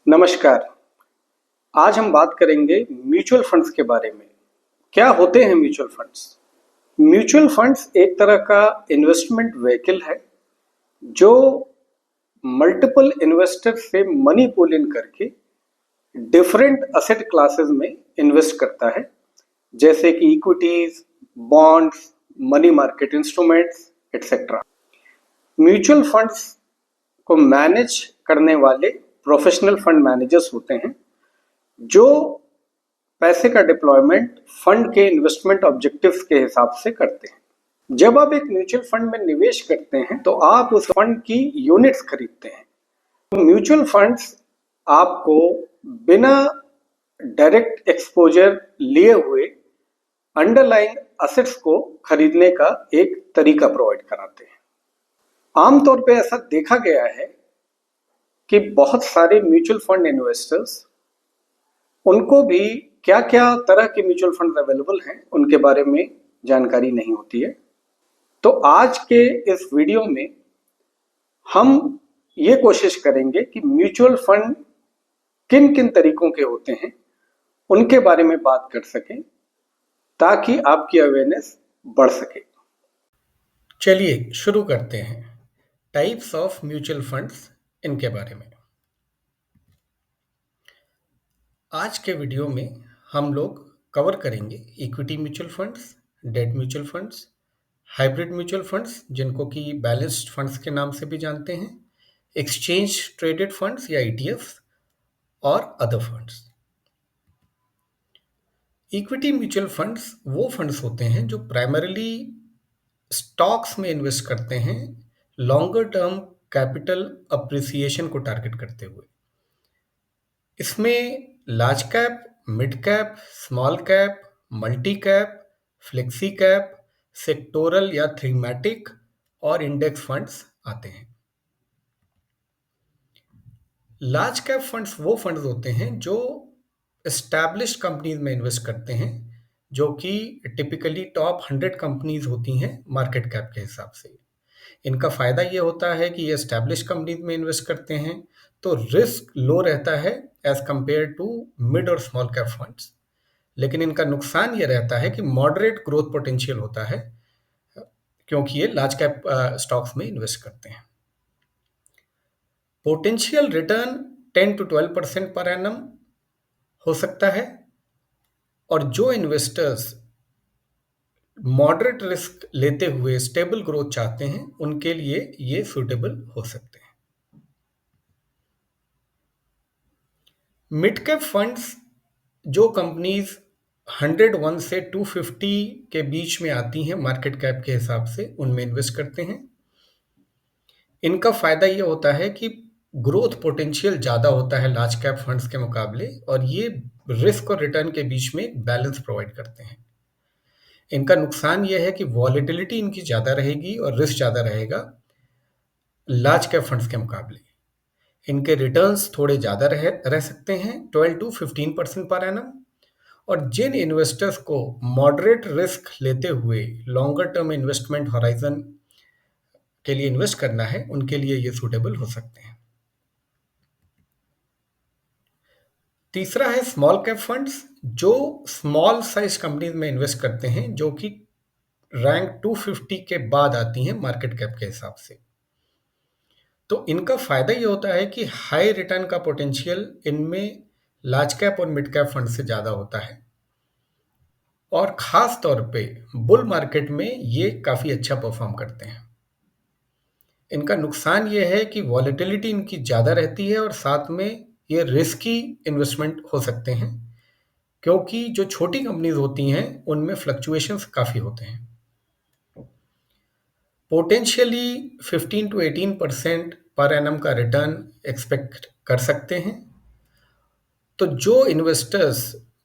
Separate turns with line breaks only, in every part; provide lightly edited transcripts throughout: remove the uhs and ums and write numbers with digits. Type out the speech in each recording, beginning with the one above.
नमस्कार। आज हम बात करेंगे म्यूचुअल फंड्स के बारे में। क्या होते हैं म्यूचुअल फंड्स? म्यूचुअल फंड्स एक तरह का इन्वेस्टमेंट व्हीकल है जो मल्टीपल इन्वेस्टर से मनी पुल इन करके डिफरेंट असेट क्लासेस में इन्वेस्ट करता है, जैसे कि equities, bonds, money market instruments etcetera. Mutual funds को मैनेज करने वाले प्रोफेशनल फंड मैनेजर्स होते हैं जो पैसे का डिप्लॉयमेंट फंड के इन्वेस्टमेंट ऑब्जेक्टिव्स के हिसाब से करते हैं। जब आप एक म्यूचुअल फंड में निवेश करते हैं तो आप उस फंड की यूनिट्स खरीदते हैं। तो म्यूचुअल फंड्स आपको बिना डायरेक्ट एक्सपोजर लिए हुए अंडरलाइंग असेट्स को खरीदने का एक तरीका प्रोवाइड कराते हैं। आमतौर पे ऐसा देखा गया है कि बहुत सारे म्यूचुअल फंड इन्वेस्टर्स, उनको भी क्या क्या तरह के म्यूचुअल फंड अवेलेबल हैं उनके बारे में जानकारी नहीं होती है। तो आज के इस वीडियो में हम ये कोशिश करेंगे कि म्यूचुअल फंड किन किन तरीकों के होते हैं उनके बारे में बात कर सकें ताकि आपकी अवेयरनेस बढ़ सके।
चलिए शुरू करते हैं टाइप्स ऑफ म्यूचुअल फंड्स, इनके बारे में। आज के वीडियो में हम लोग कवर करेंगे equity mutual funds, date mutual funds, hybrid mutual funds जिनको कि बैलेंस्ड फंड्स के नाम से भी जानते हैं, एक्सचेंज ट्रेडेड फंड्स या ईटीएफ और other funds. Equity mutual funds वो फंड्स होते हैं जो प्राइमरीली स्टॉक्स में इन्वेस्ट करते हैं, लॉन्गर टर्म कैपिटल अप्रिसिएशन को टारगेट करते हुए। इसमें large cap, mid cap, small cap, multi cap, flexi cap, sectoral या थीमेटिक और इंडेक्स फंड्स आते हैं। लार्ज कैप फंड्स वो फंड्स होते हैं जो एस्टैब्लिश्ड कंपनीज में इन्वेस्ट करते हैं, जो कि टिपिकली टॉप 100 कंपनीज होती हैं मार्केट कैप के हिसाब से। इनका फ़ायदा ये होता है कि ये एस्टैब्लिश कंपनीज में इन्वेस्ट करते हैं तो रिस्क लो रहता है एज कंपेयर टू मिड और स्मॉल कैप फंड्स। लेकिन इनका नुकसान ये रहता है कि मॉडरेट ग्रोथ पोटेंशियल होता है क्योंकि ये लार्ज कैप स्टॉक्स में इन्वेस्ट करते हैं। Potential return 10 to 12% per annum हो सकता है, और जो इन्वेस्टर्स मॉडरेट रिस्क लेते हुए स्टेबल ग्रोथ चाहते हैं उनके लिए ये सूटेबल हो सकते हैं। मिड कैप फंड्स जो कंपनीज 101 से 250 के बीच में आती हैं मार्केट कैप के हिसाब से, उनमें इन्वेस्ट करते हैं। इनका फायदा ये होता है कि ग्रोथ पोटेंशियल ज़्यादा होता है लार्ज कैप फंड्स के मुकाबले, और ये रिस्क और रिटर्न के बीच में एक बैलेंस प्रोवाइड करते हैं। इनका नुकसान ये है कि वॉलेटिलिटी इनकी ज़्यादा रहेगी और रिस्क ज़्यादा रहेगा लार्ज कैप फंड्स के मुकाबले। इनके रिटर्न्स थोड़े ज़्यादा रह सकते हैं, 12 to 15% पर एनम। और जिन इन्वेस्टर्स को मॉडरेट रिस्क लेते हुए लॉन्गर टर्म इन्वेस्टमेंट हॉराइजन के लिए इन्वेस्ट करना है, उनके लिए ये सूटेबल हो सकते हैं। तीसरा है स्मॉल कैप फंड्स, जो स्मॉल साइज कंपनीज में इन्वेस्ट करते हैं, जो कि रैंक 250 के बाद आती हैं मार्केट कैप के हिसाब से। तो इनका फायदा ये होता है कि हाई रिटर्न का पोटेंशियल इनमें लार्ज कैप और मिड कैप फंड से ज़्यादा होता है, और ख़ास तौर पे बुल मार्केट में ये काफ़ी अच्छा परफॉर्म करते हैं। इनका नुकसान ये है कि वॉलेटिलिटी इनकी ज़्यादा रहती है और साथ में ये रिस्की इन्वेस्टमेंट हो सकते हैं, क्योंकि जो छोटी कंपनीज होती हैं उनमें फ्लक्चुएशंस काफ़ी होते हैं। पोटेंशियली 15 to 18% पर एनम का रिटर्न एक्सपेक्ट कर सकते हैं। तो जो इन्वेस्टर्स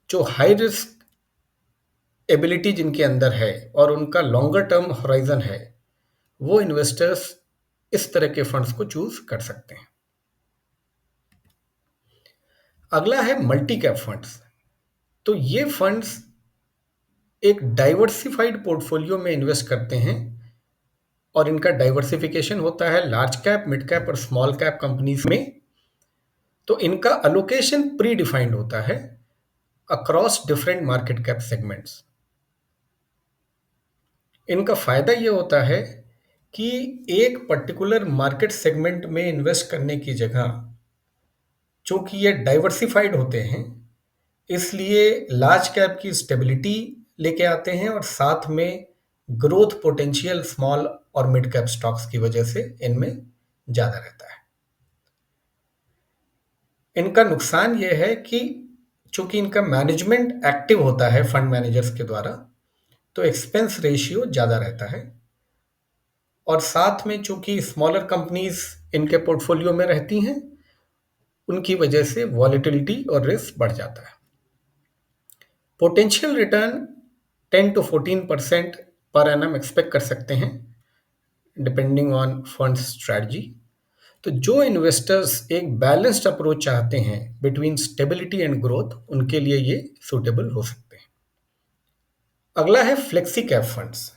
जो हाई रिस्क एबिलिटी जिनके अंदर है और उनका लॉन्गर टर्म होराइजन है, वो इन्वेस्टर्स इस तरह के फंड्स को चूज कर सकते हैं। अगला है मल्टी कैप फंड्स। तो ये फंड्स एक डाइवर्सिफाइड पोर्टफोलियो में इन्वेस्ट करते हैं, और इनका डाइवर्सिफिकेशन होता है लार्ज कैप, मिड कैप और स्मॉल कैप कंपनीज में। तो इनका अलोकेशन प्री डिफाइंड होता है across different market cap segments. इनका फायदा ये होता है कि एक पर्टिकुलर मार्केट सेगमेंट में इन्वेस्ट करने की जगह चूंकि ये डाइवर्सिफाइड होते हैं, इसलिए लार्ज कैप की स्टेबिलिटी लेके आते हैं और साथ में ग्रोथ पोटेंशियल स्मॉल और मिड कैप स्टॉक्स की वजह से इनमें ज़्यादा रहता है। इनका नुकसान यह है कि चूंकि इनका मैनेजमेंट एक्टिव होता है फंड मैनेजर्स के द्वारा, तो एक्सपेंस रेशियो ज़्यादा रहता है और साथ में चूंकि स्मॉलर कंपनीज इनके पोर्टफोलियो में रहती हैं, उनकी वजह से वॉलेटिलिटी और रिस्क बढ़ जाता है। Potential return 10 to 14% per annum expect कर सकते हैं डिपेंडिंग ऑन फंड स्ट्रैटेजी। तो जो इन्वेस्टर्स एक बैलेंस्ड अप्रोच चाहते हैं बिटवीन स्टेबिलिटी एंड ग्रोथ, उनके लिए ये सूटेबल हो सकते हैं। अगला है फ्लेक्सी कैप फंड्स।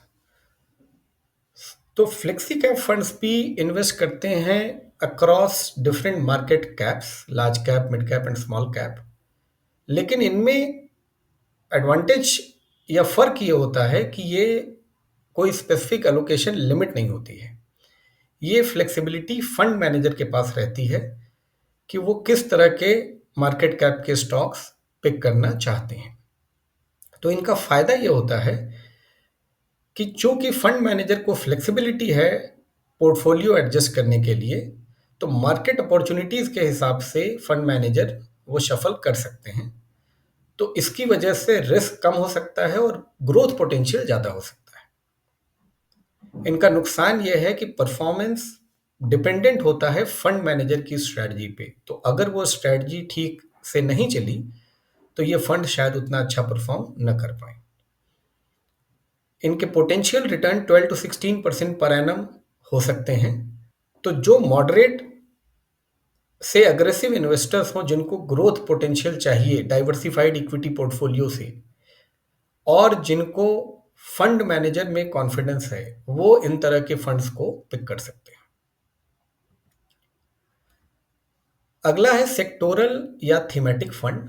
तो फ्लेक्सी कैप फंड्स भी इन्वेस्ट करते हैं across different market caps, large cap, mid cap and small cap. लेकिन इनमें एडवांटेज या फर्क ये होता है कि ये कोई स्पेसिफिक एलोकेशन लिमिट नहीं होती है। ये फ्लेक्सिबिलिटी फंड मैनेजर के पास रहती है कि वो किस तरह के मार्केट कैप के स्टॉक्स पिक करना चाहते हैं। तो इनका फायदा ये होता है कि चूंकि फंड मैनेजर को फ्लेक्सिबिलिटी है पोर्टफोलियो एडजस्ट करने के लिए, तो मार्केट अपॉर्चुनिटीज के हिसाब से फंड मैनेजर वो शफल कर सकते हैं। तो इसकी वजह से रिस्क कम हो सकता है और ग्रोथ पोटेंशियल ज़्यादा हो सकता है। इनका नुकसान यह है कि परफॉर्मेंस डिपेंडेंट होता है फंड मैनेजर की स्ट्रैटेजी पे। तो अगर वो स्ट्रैटेजी ठीक से नहीं चली, तो ये फंड शायद उतना अच्छा परफॉर्म न कर पाए। इनके potential return 12 to 16% per annum हो सकते हैं। तो जो मॉडरेट से अग्रेसिव इन्वेस्टर्स हों, जिनको ग्रोथ पोटेंशियल चाहिए डाइवर्सिफाइड इक्विटी पोर्टफोलियो से, और जिनको फंड मैनेजर में कॉन्फिडेंस है, वो इन तरह के फंड्स को पिक कर सकते हैं। अगला है सेक्टोरल या थीमेटिक फंड।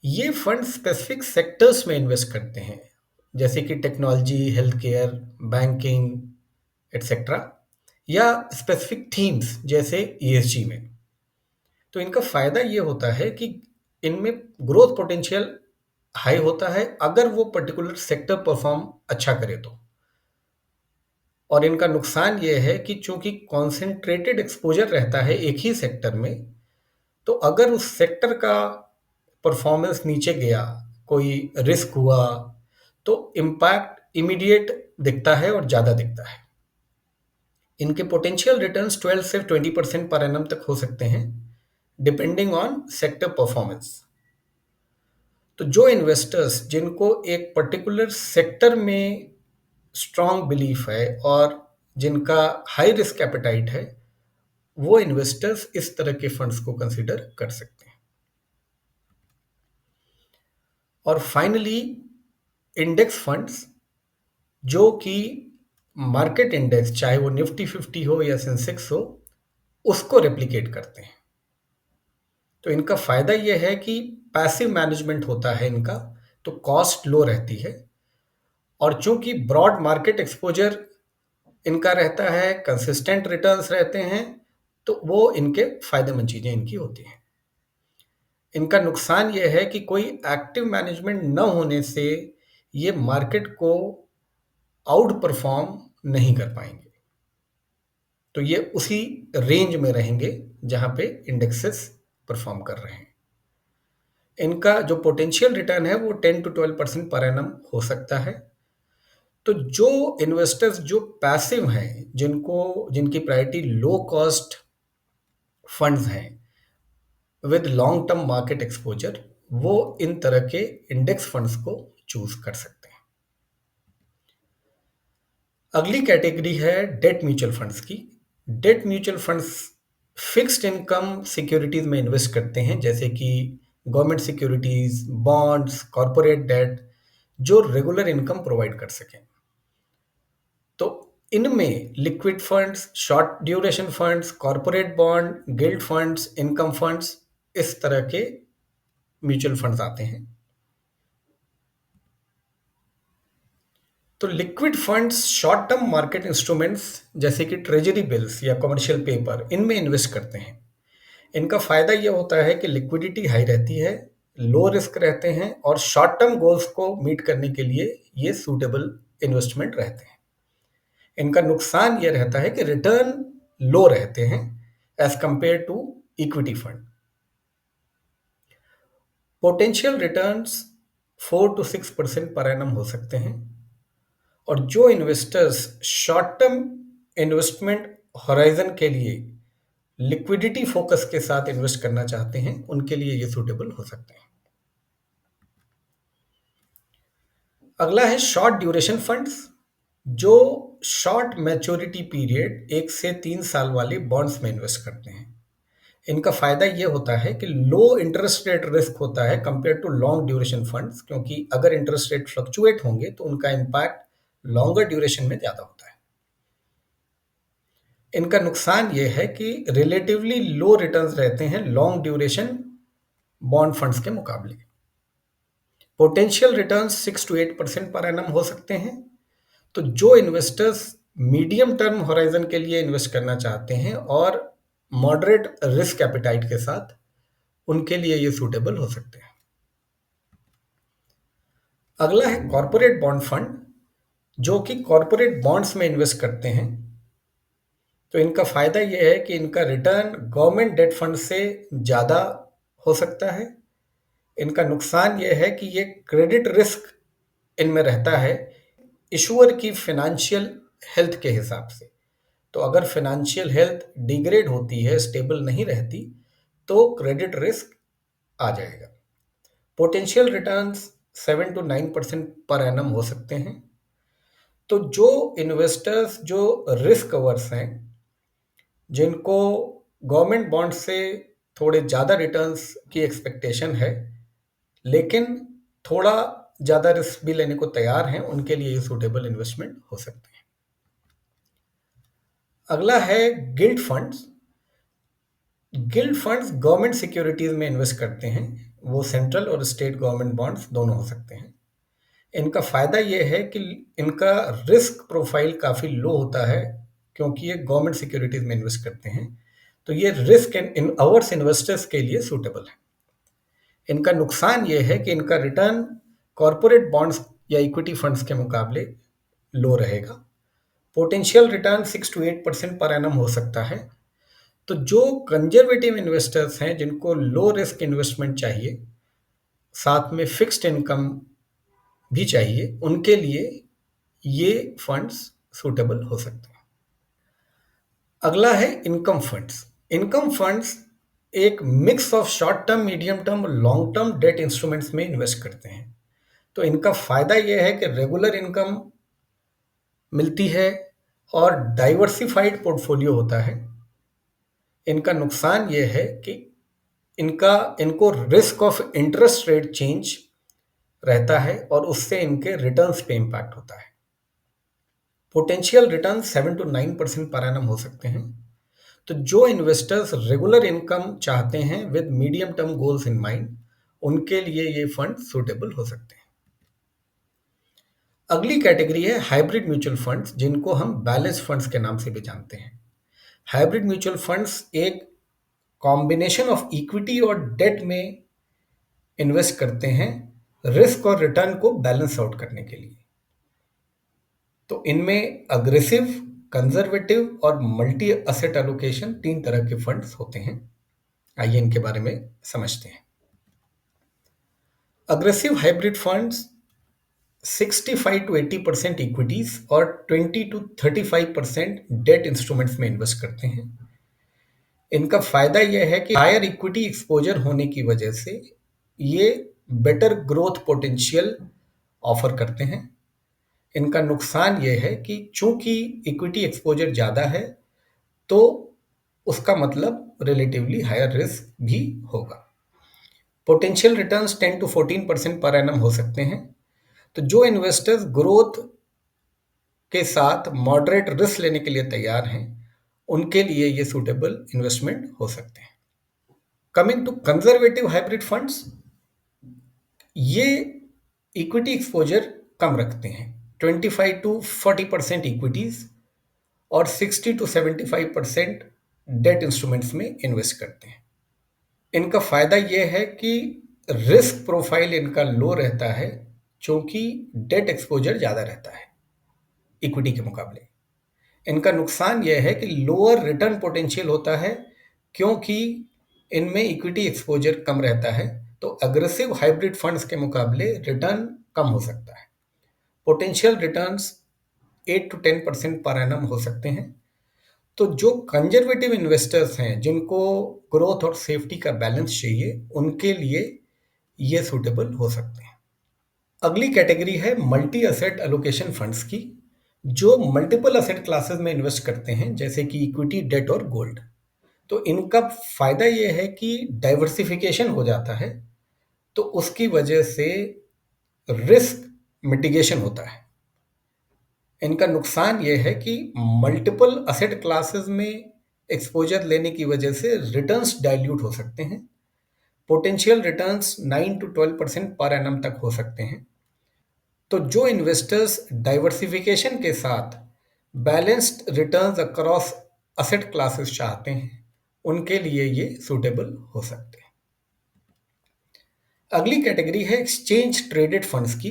ये फंड स्पेसिफिक सेक्टर्स में इन्वेस्ट करते हैं, जैसे कि technology, health care, banking etcetera, या स्पेसिफिक थीम्स जैसे ईएसजी में। तो इनका फायदा ये होता है कि इनमें ग्रोथ पोटेंशियल हाई होता है अगर वो पर्टिकुलर सेक्टर परफॉर्म अच्छा करे तो। और इनका नुकसान ये है कि चूंकि कॉन्सेंट्रेटेड एक्सपोजर रहता है एक ही सेक्टर में, तो अगर उस सेक्टर का परफॉर्मेंस नीचे गया, कोई रिस्क हुआ, तो इम्पैक्ट इमीडिएट दिखता है और ज़्यादा दिखता है। इनके पोटेंशियल रिटर्न्स 12 से 20% पर एनम तक हो सकते हैं डिपेंडिंग ऑन सेक्टर परफॉर्मेंस। तो जो इन्वेस्टर्स जिनको एक पर्टिकुलर सेक्टर में स्ट्रॉन्ग बिलीफ है और जिनका हाई रिस्क एपेटाइट है, वो इन्वेस्टर्स इस तरह के फंड्स को कंसिडर कर सकते हैं। और फाइनली इंडेक्स फंड्स, जो कि मार्केट इंडेक्स, चाहे वो निफ्टी 50 हो या सेंसेक्स हो, उसको रेप्लिकेट करते हैं। तो इनका फायदा यह है कि पैसिव मैनेजमेंट होता है इनका, तो कॉस्ट लो रहती है। और चूंकि ब्रॉड मार्केट एक्सपोजर इनका रहता है, कंसिस्टेंट रिटर्न्स रहते हैं, तो वो इनके फायदेमंद चीजें इनकी होती हैं। इनका नुकसान यह है कि कोई एक्टिव मैनेजमेंट न होने से ये मार्केट को आउट परफॉर्म नहीं कर पाएंगे। तो ये उसी रेंज में रहेंगे जहां पे इंडेक्सेस परफॉर्म कर रहे हैं। इनका जो पोटेंशियल रिटर्न है वो 10 to 12% पर एनम हो सकता है। तो जो इन्वेस्टर्स जो पैसिव हैं, जिनकी प्रायोरिटी लो कॉस्ट फंड्स हैं with long term market exposure, वो इन तरह के इंडेक्स फंड्स को चूज कर सकते हैं। अगली कैटेगरी है डेट म्यूचुअल फंड्स की। Debt mutual funds fixed income securities में इन्वेस्ट करते हैं, जैसे कि government securities, bonds, corporate debt, जो रेगुलर इनकम प्रोवाइड कर सकें। तो इनमें liquid funds, short duration funds, corporate bond, gilt funds, income funds, इस तरह के म्यूचुअल फंड्स आते हैं। तो liquid funds short term market instruments जैसे कि ट्रेजरी बिल्स या कमर्शियल पेपर, इनमें इन्वेस्ट करते हैं। इनका फायदा यह होता है कि लिक्विडिटी हाई रहती है, लो रिस्क रहते हैं और शॉर्ट टर्म गोल्स को मीट करने के लिए ये सूटेबल इन्वेस्टमेंट रहते हैं। इनका नुकसान यह रहता है कि रिटर्न लो रहते हैं as compare to equity fund. Potential returns 4 to 6% per annum हो सकते हैं। और जो investors short term investment horizon के लिए लिक्विडिटी फोकस के साथ इन्वेस्ट करना चाहते हैं, उनके लिए ये सूटेबल हो सकते हैं। अगला है शॉर्ट ड्यूरेशन फंड्स, जो शॉर्ट मैच्योरिटी पीरियड 1 से 3 साल वाले बॉन्ड्स में इन्वेस्ट करते हैं। इनका फायदा ये होता है कि लो इंटरेस्ट रेट रिस्क होता है compare to long duration funds, क्योंकि अगर इंटरेस्ट रेट फ्लक्चुएट होंगे तो उनका इम्पैक्ट लॉन्गर ड्यूरेशन में ज़्यादा होता है। इनका नुकसान ये है कि रिलेटिवली लो रिटर्न्स रहते हैं लॉन्ग ड्यूरेशन बॉन्ड फंड्स के मुकाबले। Potential returns 6 to 8% per annum हो सकते हैं। तो जो इन्वेस्टर्स मीडियम टर्म होराइजन के लिए इन्वेस्ट करना चाहते हैं और मॉडरेट रिस्क एपिटाइट के साथ, उनके लिए ये सूटेबल हो सकते हैं। अगला है कॉरपोरेट बॉन्ड फंड, जो कि कॉरपोरेट बॉन्ड्स में इन्वेस्ट करते हैं। तो इनका फायदा यह है कि इनका रिटर्न गवर्नमेंट डेट फंड से ज़्यादा हो सकता है। इनका नुकसान यह है कि ये क्रेडिट रिस्क इनमें रहता है इशूअर की फिनेंशियल हेल्थ के हिसाब से। तो अगर फिनेंशियल हेल्थ डिग्रेड होती है, स्टेबल नहीं रहती, तो क्रेडिट रिस्क आ जाएगा। Potential returns 7 to 9% per annum हो सकते हैं। तो जो इन्वेस्टर्स जो रिस्क अवर्स हैं, जिनको गवर्नमेंट बॉन्ड से थोड़े ज़्यादा रिटर्न्स की एक्सपेक्टेशन है, लेकिन थोड़ा ज़्यादा रिस्क भी लेने को तैयार हैं, उनके लिए ये सूटेबल इन्वेस्टमेंट हो सकते हैं। अगला है guild funds. Guild funds government securities में इन्वेस्ट करते हैं। वो सेंट्रल और स्टेट गवर्नमेंट बॉन्ड्स दोनों हो सकते हैं। इनका फायदा यह है कि इनका रिस्क प्रोफाइल काफ़ी लो होता है, क्योंकि ये गवर्नमेंट सिक्योरिटीज में इन्वेस्ट करते हैं। तो ये रिस्क इन अवर्स इन्वेस्टर्स के लिए सूटेबल है। इनका नुकसान ये है कि इनका रिटर्न कॉरपोरेट बॉन्ड्स या इक्विटी फंड्स के मुकाबले लो रहेगा। Potential return 6 to 8% per annum हो सकता है। तो जो कंजर्वेटिव इन्वेस्टर्स हैं, जिनको लो रिस्क इन्वेस्टमेंट चाहिए, साथ में फिक्स्ड इनकम भी चाहिए, उनके लिए ये फंड्स सूटेबल हो सकते हैं। अगला है इनकम फंड्स। इनकम फंड्स एक mix of short term, medium term और लॉन्ग टर्म डेट इंस्ट्रूमेंट्स में इन्वेस्ट करते हैं। तो इनका फायदा यह है कि रेगुलर इनकम मिलती है और डाइवर्सिफाइड पोर्टफोलियो होता है। इनका नुकसान यह है कि इनको risk of interest rate change रहता है और उससे इनके रिटर्न्स पे इम्पैक्ट होता है। Potential return 7 to 9% per annum हो सकते हैं। तो जो इन्वेस्टर्स रेगुलर इनकम चाहते हैं with medium term goals in mind, उनके लिए ये फंड सूटेबल हो सकते हैं। अगली कैटेगरी है हाइब्रिड म्यूचुअल फंड्स, जिनको हम बैलेंस फंड्स के नाम से भी जानते हैं। हाइब्रिड म्यूचुअल फंड्स एक कॉम्बिनेशन ऑफ इक्विटी और डेट में इन्वेस्ट करते हैं, रिस्क और रिटर्न को बैलेंस आउट करने के लिए। तो इनमें अग्रेसिव, कंजर्वेटिव और मल्टी असेट एलोकेशन 3 तरह के फंड्स होते हैं। आइए इनके बारे में समझते हैं। Aggressive hybrid funds 65 to 80% equities और 20 to 35% डेट इंस्ट्रूमेंट्स में इन्वेस्ट करते हैं। इनका फायदा यह है कि हायर इक्विटी एक्सपोजर होने की वजह से ये बेटर ग्रोथ पोटेंशियल ऑफर करते हैं। इनका नुकसान यह है कि चूंकि इक्विटी एक्सपोजर ज़्यादा है, तो उसका मतलब रिलेटिवली हायर रिस्क भी होगा। Potential returns 10 to 14% per annum हो सकते हैं। तो जो इन्वेस्टर्स ग्रोथ के साथ मॉडरेट रिस्क लेने के लिए तैयार हैं, उनके लिए ये सूटेबल इन्वेस्टमेंट हो सकते हैं। Coming to conservative hybrid funds, ये इक्विटी एक्सपोजर कम रखते हैं, 25 to 40% इक्विटीज और 60 to 75% डेट इंस्ट्रूमेंट्स में इन्वेस्ट करते हैं। इनका फायदा यह है कि रिस्क प्रोफाइल इनका लो रहता है, क्योंकि डेट एक्सपोजर ज़्यादा रहता है इक्विटी के मुकाबले। इनका नुकसान यह है कि लोअर रिटर्न पोटेंशियल होता है, क्योंकि इनमें इक्विटी एक्सपोजर कम रहता है, तो अग्रेसिव हाइब्रिड फंड्स के मुकाबले रिटर्न कम हो सकता है। Potential returns 8 to 10% per annum हो सकते हैं। तो जो कंजर्वेटिव इन्वेस्टर्स हैं, जिनको ग्रोथ और सेफ्टी का बैलेंस चाहिए, उनके लिए ये सूटेबल हो सकते हैं। अगली कैटेगरी है मल्टी असेट एलोकेशन फंड्स की, जो मल्टीपल असेट क्लासेस में इन्वेस्ट करते हैं, जैसे कि इक्विटी, डेट और गोल्ड। तो इनका फायदा यह है कि डाइवर्सिफिकेशन हो जाता है, तो उसकी वजह से रिस्क मिटिगेशन होता है। इनका नुकसान यह है कि मल्टीपल असेट क्लासेस में एक्सपोजर लेने की वजह से रिटर्न्स डाइल्यूट हो सकते हैं। Potential returns 9 to 12% per annum तक हो सकते हैं। तो जो इन्वेस्टर्स डाइवर्सिफिकेशन के साथ balanced returns across asset classes चाहते हैं, उनके लिए ये सूटेबल हो सकते हैं। अगली कैटेगरी है एक्सचेंज ट्रेडेड फंड्स की।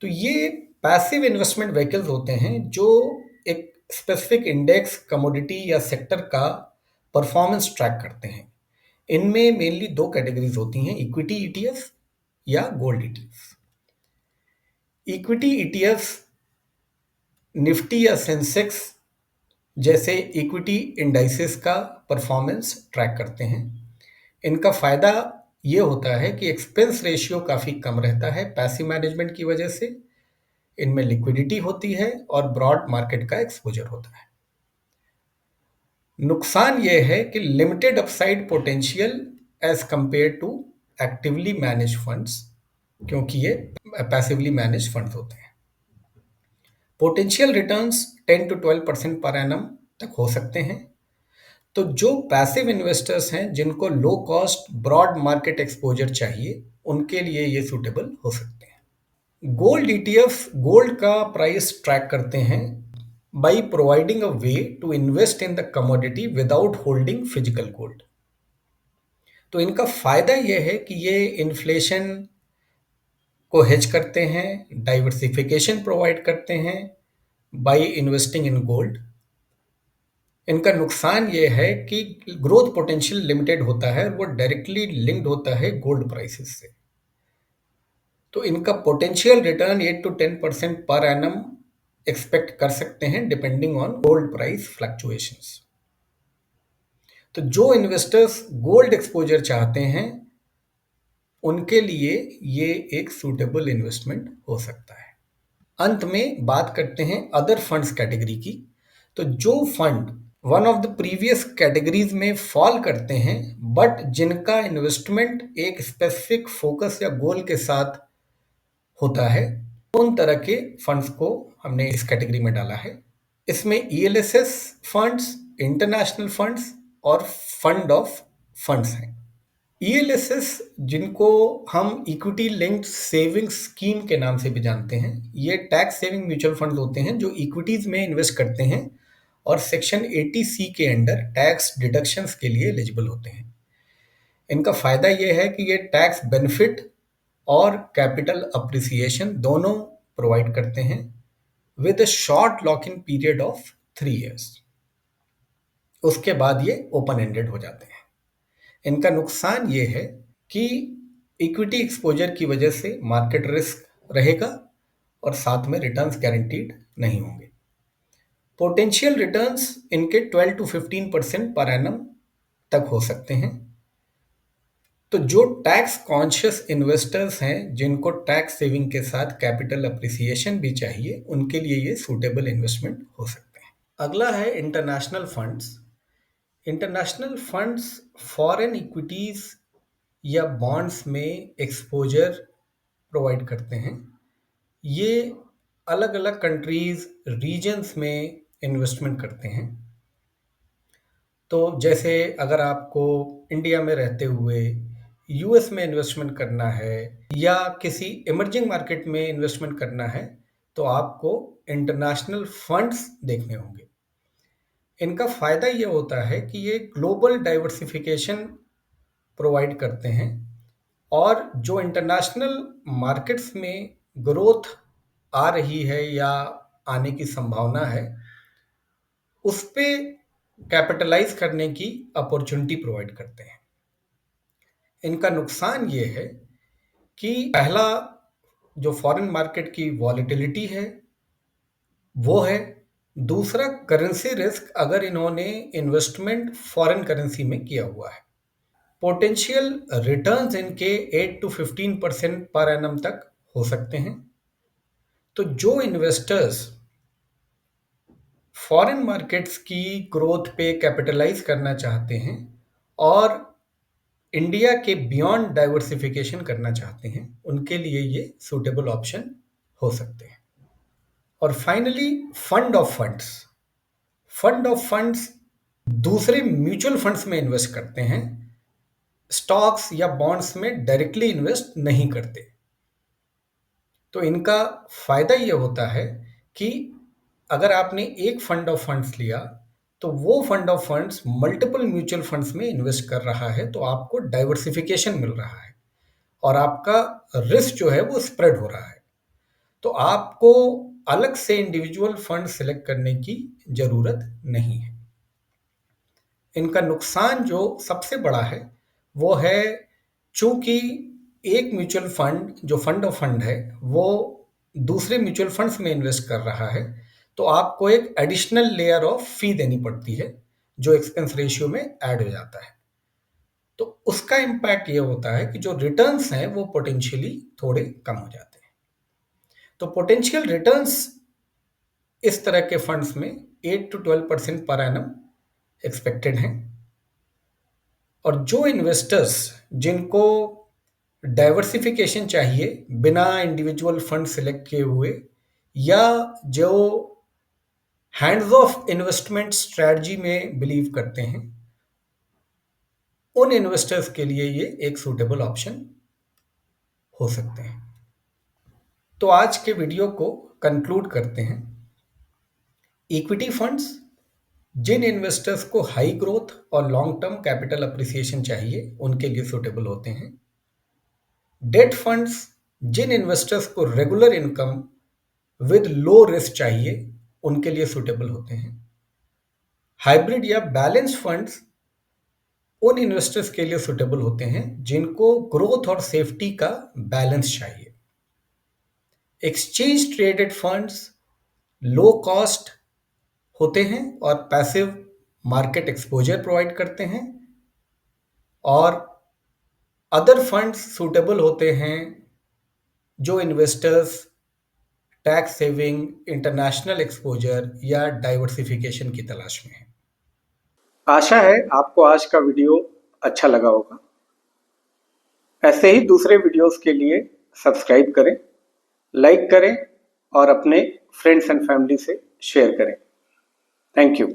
तो ये पैसिव इन्वेस्टमेंट व्हीकल्स होते हैं, जो एक स्पेसिफिक इंडेक्स, कमोडिटी या सेक्टर का परफॉर्मेंस ट्रैक करते हैं। इनमें मेनली दो कैटेगरीज होती हैं, इक्विटी ईटीएफ या gold ETF. Equity ETF Nifty या सेंसेक्स जैसे इक्विटी इंडाइसेस का परफॉर्मेंस ट्रैक करते हैं। इनका फायदा ये होता है कि एक्सपेंस रेशियो काफ़ी कम रहता है पैसिव मैनेजमेंट की वजह से। इनमें लिक्विडिटी होती है और ब्रॉड मार्केट का एक्सपोजर होता है। नुकसान यह है कि limited upside potential as compare to actively manage funds, क्योंकि ये पैसिवली मैनेज फंड्स होते हैं। Potential returns 10 to 12% per annum तक हो सकते हैं। तो जो पैसिव इन्वेस्टर्स हैं, जिनको low cost broad market exposure चाहिए, उनके लिए ये सूटेबल हो सकते हैं। गोल्ड ईटीएफ गोल्ड का प्राइस ट्रैक करते हैं by providing a way to invest in the commodity without holding physical gold. तो इनका फायदा यह है कि ये इन्फ्लेशन को हेज करते हैं, डाइवर्सिफिकेशन प्रोवाइड करते हैं बाय इन्वेस्टिंग इन गोल्ड। इनका नुकसान ये है कि ग्रोथ पोटेंशियल लिमिटेड होता है, वो डायरेक्टली लिंक्ड होता है गोल्ड प्राइसेस से। तो इनका potential return 8 to 10% per annum expect कर सकते हैं, depending on gold price fluctuations. तो जो इन्वेस्टर्स गोल्ड एक्सपोजर चाहते हैं, उनके लिए ये एक सूटेबल इन्वेस्टमेंट हो सकता है। अंत में बात करते हैं अदर फंड्स कैटेगरी की। तो जो fund one of the previous categories में फॉल करते हैं, बट जिनका इन्वेस्टमेंट एक स्पेसिफिक फोकस या गोल के साथ होता है, उन तरह के फंड्स को हमने इस कैटेगरी में डाला है। इसमें ईएलएसएस फंड्स, इंटरनेशनल फंड्स और फंड ऑफ फंड्स हैं। ईएलएसएस, जिनको हम इक्विटी लिंक्ड सेविंग स्कीम के नाम से भी जानते हैं, ये टैक्स सेविंग म्यूचुअल फंड होते हैं जो इक्विटीज में इन्वेस्ट करते हैं और सेक्शन 80C के अंडर टैक्स डिडक्शंस के लिए एलिजिबल होते हैं। इनका फायदा यह है कि ये टैक्स बेनिफिट और कैपिटल अप्रिसिएशन दोनों प्रोवाइड करते हैं with a short lock in period of 3 years। उसके बाद ये ओपन एंडेड हो जाते हैं। इनका नुकसान ये है कि इक्विटी एक्सपोजर की वजह से मार्केट रिस्क रहेगा और साथ में रिटर्न्स गारंटीड नहीं होंगे। पोटेंशियल रिटर्न्स इनके 12 to 15% पर एनम तक हो सकते हैं। तो जो टैक्स कॉन्शियस इन्वेस्टर्स हैं, जिनको टैक्स सेविंग के साथ कैपिटल अप्रिसिएशन भी चाहिए, उनके लिए ये सूटेबल इन्वेस्टमेंट हो सकते हैं। अगला है international funds. International funds foreign equities या बॉन्ड्स में एक्सपोजर प्रोवाइड करते हैं। ये अलग अलग कंट्रीज, रीजन्स में इन्वेस्टमेंट करते हैं। तो जैसे अगर आपको इंडिया में रहते हुए यूएस में इन्वेस्टमेंट करना है या किसी इमर्जिंग मार्केट में इन्वेस्टमेंट करना है, तो आपको इंटरनेशनल फंड्स देखने होंगे। इनका फायदा ये होता है कि ये ग्लोबल डाइवर्सिफिकेशन प्रोवाइड करते हैं और जो इंटरनेशनल मार्केट्स में ग्रोथ आ रही है या आने की संभावना है, उस पे कैपिटलाइज करने की अपॉर्चुनिटी प्रोवाइड करते हैं। इनका नुकसान ये है कि पहला जो फॉरेन मार्केट की वॉलेटिलिटी है वो है, दूसरा करेंसी रिस्क अगर इन्होंने इन्वेस्टमेंट फॉरेन करेंसी में किया हुआ है। पोटेंशियल रिटर्न्स इनके 8 to 15% पर एनम तक हो सकते हैं। तो जो इन्वेस्टर्स फॉरेन मार्केट्स की ग्रोथ पे कैपिटलाइज करना चाहते हैं और इंडिया के बियॉन्ड डाइवर्सिफिकेशन करना चाहते हैं, उनके लिए ये सूटेबल ऑप्शन हो सकते हैं। और फाइनली फंड ऑफ फंड्स दूसरे म्यूचुअल फंड्स में इन्वेस्ट करते हैं, स्टॉक्स या बॉन्ड्स में डायरेक्टली इन्वेस्ट नहीं करते। तो इनका फायदा ये होता है कि अगर आपने एक फंड ऑफ फंड्स लिया तो वो fund of funds multiple mutual funds में इन्वेस्ट कर रहा है, तो आपको डाइवर्सिफिकेशन मिल रहा है और आपका रिस्क जो है वो स्प्रेड हो रहा है। तो आपको अलग से इंडिविजुअल फंड सिलेक्ट करने की जरूरत नहीं है। इनका नुकसान जो सबसे बड़ा है वो है, चूंकि एक म्यूचुअल फंड जो फंड ऑफ फंड है वो दूसरे म्यूचुअल फंड्स में इन्वेस्ट कर रहा है, तो आपको एक एडिशनल लेयर ऑफ फी देनी पड़ती है जो एक्सपेंस रेशियो में ऐड हो जाता है। तो उसका इम्पैक्ट ये होता है कि जो रिटर्न्स हैं वो पोटेंशियली थोड़े कम हो जाते हैं। तो पोटेंशियल रिटर्न्स इस तरह के फंड्स में 8 to 12% पर एनम एक्सपेक्टेड हैं। और जो इन्वेस्टर्स जिनको डाइवर्सिफिकेशन चाहिए बिना इंडिविजुअल फंड सिलेक्ट किए हुए, या जो हैंड्स ऑफ इन्वेस्टमेंट स्ट्रैटेजी में बिलीव करते हैं, उन इन्वेस्टर्स के लिए ये एक सूटेबल ऑप्शन हो सकते हैं। तो आज के वीडियो को कंक्लूड करते हैं। इक्विटी फंड्स जिन इन्वेस्टर्स को हाई ग्रोथ और लॉन्ग टर्म कैपिटल अप्रिसिएशन चाहिए उनके लिए सूटेबल होते हैं। डेट फंड्स जिन इन्वेस्टर्स को regular income with low risk चाहिए उनके लिए सूटेबल होते हैं। हाइब्रिड या बैलेंस फंड्स उन इन्वेस्टर्स के लिए सूटेबल होते हैं जिनको ग्रोथ और सेफ्टी का बैलेंस चाहिए। Exchange traded funds low cost होते हैं और पैसिव मार्केट एक्सपोजर प्रोवाइड करते हैं। और अदर फंड्स सूटेबल होते हैं जो investors tax saving, international exposure या डाइवर्सिफिकेशन की तलाश में हैं।
आशा है आपको आज का वीडियो अच्छा लगा होगा। ऐसे ही दूसरे वीडियोस के लिए सब्सक्राइब करें, लाइक करें और अपने फ्रेंड्स एंड फैमिली से शेयर करें। Thank you.